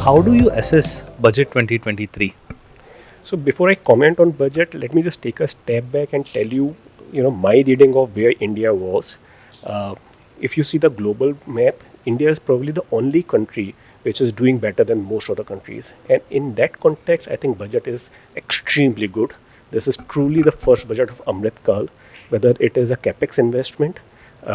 how do you assess budget 2023? So before I comment on budget, let me just take a step back and tell you, my reading of where India was. Uh, if you see the global map, India is probably the only country which is doing better than most other countries. And in that context, I think budget is extremely good. This is truly the first budget of Amrit Kal, whether it is a capex investment,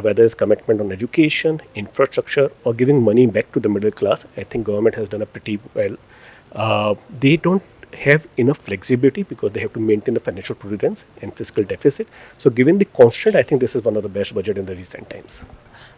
whether it's commitment on education, infrastructure, or giving money back to the middle class. I think government has done a pretty well. They don't have enough flexibility because they have to maintain the financial prudence and fiscal deficit. So given the constraint, I think this is one of the best budget in the recent times.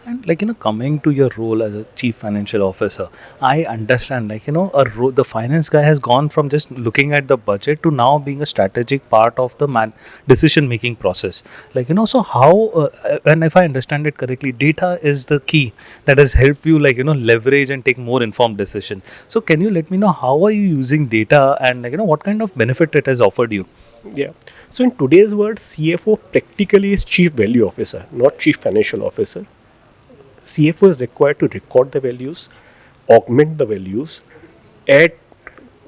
And coming to your role as a chief financial officer, I understand the finance guy has gone from just looking at the budget to now being a strategic part of the decision making process. So how and if I understand it correctly, data is the key that has helped you leverage and take more informed decision. So can you let me know how are you using data and what kind of benefit it has offered you? Yeah. So in today's world, CFO practically is chief value officer, not chief financial officer. CFO is required to record the values, augment the values, add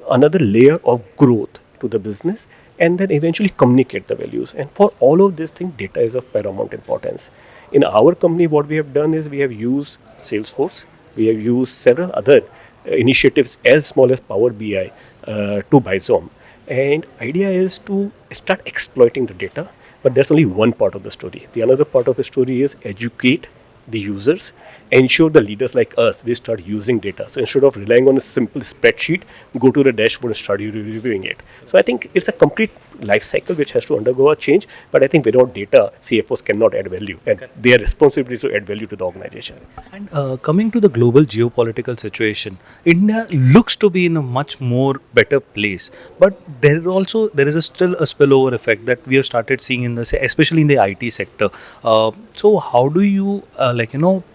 another layer of growth to the business, and then eventually communicate the values. And for all of these things, data is of paramount importance. In our company, what we have done is we have used Salesforce, we have used several other initiatives as small as Power BI to Bizom. And idea is to start exploiting the data, but that's only one part of the story. The another part of the story is educate the users, ensure the leaders like us, we start using data. So instead of relying on a simple spreadsheet, go to the dashboard and start reviewing it. So I think it's a complete life cycle which has to undergo a change. But I think without data, CFOs cannot add value, and their responsibility is to add value to the organization. And coming to the global geopolitical situation, India looks to be in a much more better place, but there is still a spillover effect that we have started seeing in especially in the IT sector. So how do you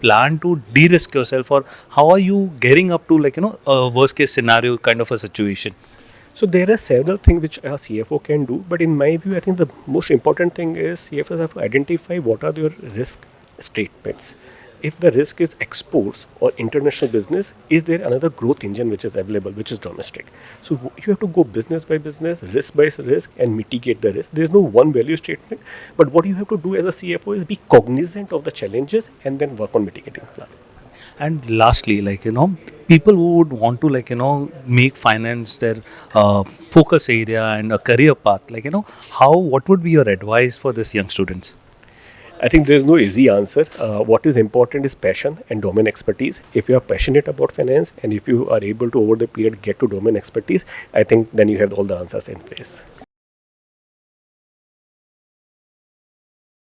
plan to de-risk yourself, or how are you gearing up to a worst case scenario kind of a situation? So there are several things which a CFO can do, but in my view, I think the most important thing is CFOs have to identify what are their risk statements. If the risk is exports or international business, is there another growth engine which is available, which is domestic? So you have to go business by business, risk by risk, and mitigate the risk. There is no one value statement, but what you have to do as a CFO is be cognizant of the challenges and then work on mitigating plan. And lastly, people who would want to make finance their focus area and a career path, what would be your advice for these young students? I think there is no easy answer. What is important is passion and domain expertise. If you are passionate about finance and if you are able to over the period get to domain expertise, I think then you have all the answers in place.